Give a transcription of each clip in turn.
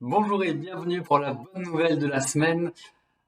Bonjour et bienvenue pour la bonne nouvelle de la semaine.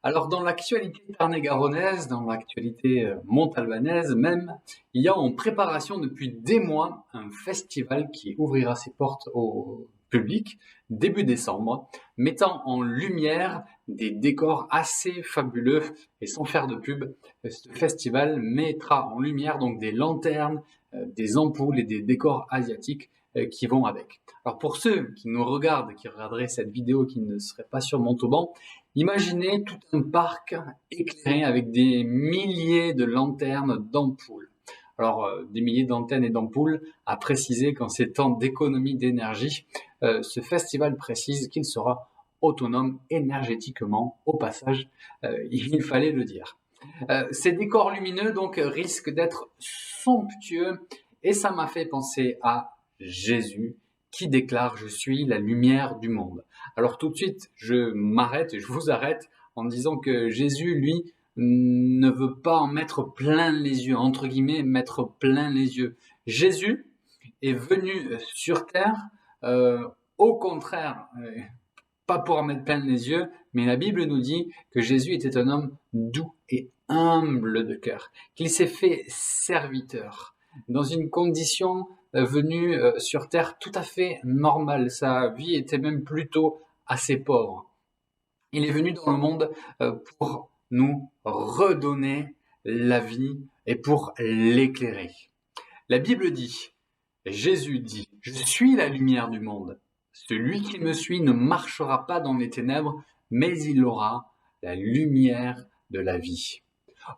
Alors dans l'actualité tarn-et-garonnaise, dans l'actualité montalbanaise même, il y a en préparation depuis des mois un festival qui ouvrira ses portes au public début décembre, mettant en lumière des décors assez fabuleux et sans faire de pub. Ce festival mettra en lumière donc des lanternes, des ampoules et des décors asiatiques qui vont avec. Alors pour ceux qui nous regardent, qui regarderaient cette vidéo, qui ne seraient pas sur Montauban, imaginez tout un parc éclairé avec des milliers de lanternes d'ampoules. Alors, des milliers d'antennes et d'ampoules, à préciser qu'en ces temps d'économie d'énergie, ce festival précise qu'il sera autonome énergétiquement. Au passage, il fallait le dire. Ces décors lumineux donc risquent d'être somptueux et ça m'a fait penser à Jésus qui déclare « Je suis la lumière du monde ». Alors tout de suite, je m'arrête et je vous arrête en disant que Jésus, lui, ne veut pas en mettre plein les yeux, entre guillemets, mettre plein les yeux. Jésus est venu sur terre, au contraire, pas pour en mettre plein les yeux, mais la Bible nous dit que Jésus était un homme doux et humble de cœur, qu'il s'est fait serviteur dans une condition venue sur terre tout à fait normale. Sa vie était même plutôt assez pauvre. Il est venu dans le monde pour nous redonner la vie et pour l'éclairer. La Bible dit, Jésus dit, « Je suis la lumière du monde. Celui qui me suit ne marchera pas dans les ténèbres, mais il aura la lumière de la vie. »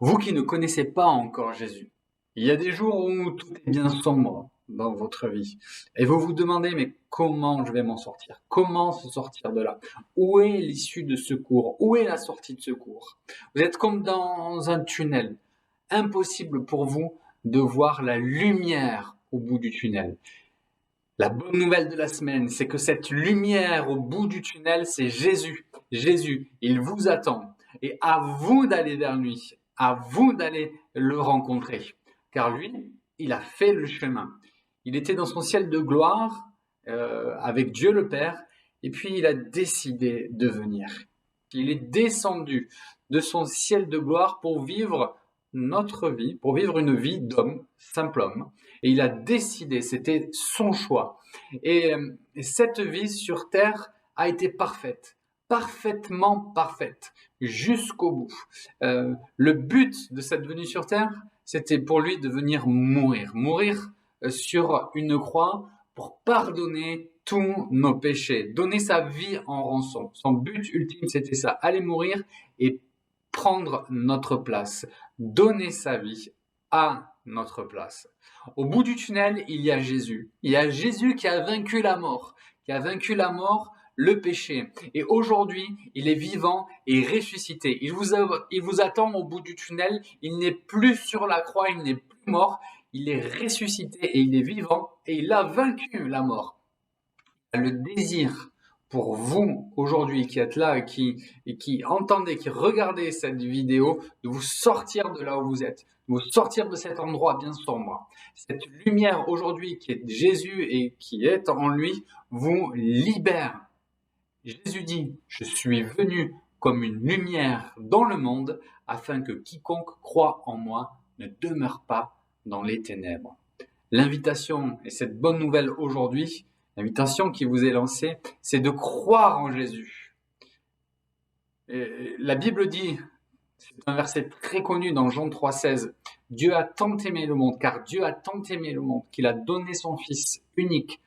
Vous qui ne connaissez pas encore Jésus, il y a des jours où tout est bien sombre dans votre vie et vous vous demandez mais comment je vais m'en sortir? Comment se sortir de là? Où est l'issue de secours? Où est la sortie de secours? Vous êtes comme dans un tunnel. Impossible pour vous de voir la lumière au bout du tunnel. La bonne nouvelle de la semaine, c'est que cette lumière au bout du tunnel, c'est Jésus. Jésus, il vous attend. Et à vous d'aller vers lui, à vous d'aller le rencontrer. Car lui, il a fait le chemin. Il était dans son ciel de gloire avec Dieu le Père, et puis il a décidé de venir. Il est descendu de son ciel de gloire pour vivre notre vie, pour vivre une vie d'homme, simple homme. Et il a décidé, c'était son choix. Et cette vie sur terre a été parfaite, parfaitement parfaite, jusqu'au bout. Le but de cette venue sur terre, c'était pour lui de venir mourir. Mourir sur une croix pour pardonner tous nos péchés, donner sa vie en rançon. Son but ultime, c'était ça, aller mourir et prendre notre place, donner sa vie à notre place. Au bout du tunnel, il y a Jésus. Il y a Jésus qui a vaincu la mort, le péché. Et aujourd'hui, il est vivant et ressuscité. Il vous attend au bout du tunnel. Il n'est plus sur la croix, il n'est plus mort. Il est ressuscité et il est vivant et il a vaincu la mort. Le désir pour vous aujourd'hui qui êtes là et qui entendez, qui regardez cette vidéo, de vous sortir de là où vous êtes, de vous sortir de cet endroit bien sombre. Cette lumière aujourd'hui qui est Jésus et qui est en lui vous libère. Jésus dit, je suis venu comme une lumière dans le monde afin que quiconque croit en moi ne demeure pas dans les ténèbres. L'invitation et cette bonne nouvelle aujourd'hui, l'invitation qui vous est lancée, c'est de croire en Jésus. Et la Bible dit, c'est un verset très connu dans Jean 3,16, « Dieu a tant aimé le monde, car Dieu a tant aimé le monde, qu'il a donné son Fils unique,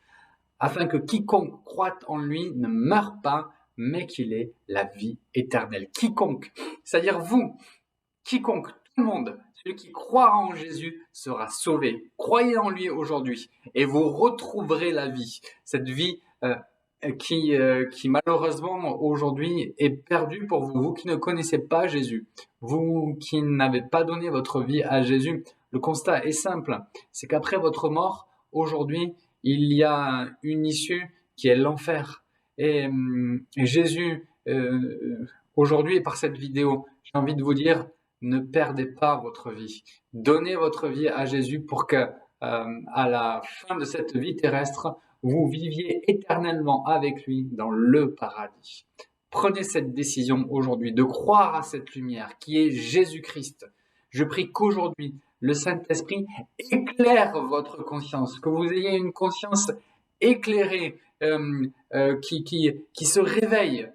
afin que quiconque croit en lui ne meure pas, mais qu'il ait la vie éternelle. » Quiconque, c'est-à-dire vous, quiconque, tout le monde, celui qui croira en Jésus sera sauvé. Croyez en lui aujourd'hui et vous retrouverez la vie. Cette vie qui malheureusement aujourd'hui est perdue pour vous. Vous qui ne connaissez pas Jésus, vous qui n'avez pas donné votre vie à Jésus, le constat est simple. C'est qu'après votre mort, aujourd'hui, il y a une issue qui est l'enfer. Et Jésus, aujourd'hui et par cette vidéo, j'ai envie de vous dire, ne perdez pas votre vie. Donnez votre vie à Jésus pour que, à la fin de cette vie terrestre, vous viviez éternellement avec lui dans le paradis. Prenez cette décision aujourd'hui de croire à cette lumière qui est Jésus-Christ. Je prie qu'aujourd'hui, le Saint-Esprit éclaire votre conscience, que vous ayez une conscience éclairée, qui se réveille,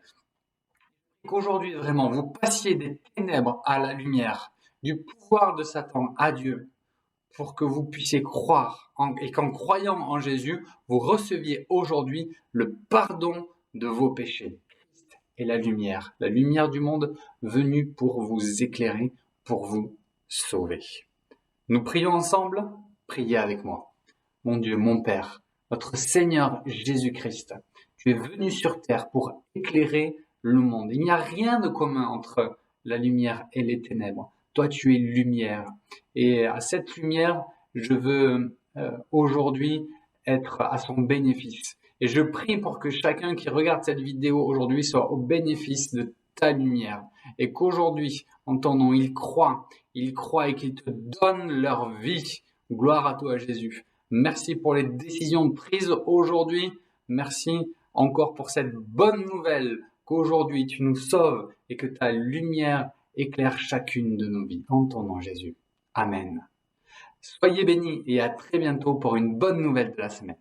qu'aujourd'hui vraiment vous passiez des ténèbres à la lumière, du pouvoir de Satan à Dieu, pour que vous puissiez croire et qu'en croyant en Jésus, vous receviez aujourd'hui le pardon de vos péchés. Christ est la lumière du monde venue pour vous éclairer, pour vous sauver. Nous prions ensemble, priez avec moi. Mon Dieu, mon Père, notre Seigneur Jésus-Christ, tu es venu sur terre pour éclairer le monde. Il n'y a rien de commun entre la lumière et les ténèbres. Toi, tu es lumière. Et à cette lumière, je veux aujourd'hui être à son bénéfice. Et je prie pour que chacun qui regarde cette vidéo aujourd'hui soit au bénéfice de ta lumière. Et qu'aujourd'hui, en ton nom, ils croient et qu'ils te donnent leur vie. Gloire à toi, Jésus. Merci pour les décisions prises aujourd'hui. Merci encore pour cette bonne nouvelle qu'aujourd'hui tu nous sauves et que ta lumière éclaire chacune de nos vies. En ton nom, Jésus. Amen. Soyez bénis et à très bientôt pour une bonne nouvelle de la semaine.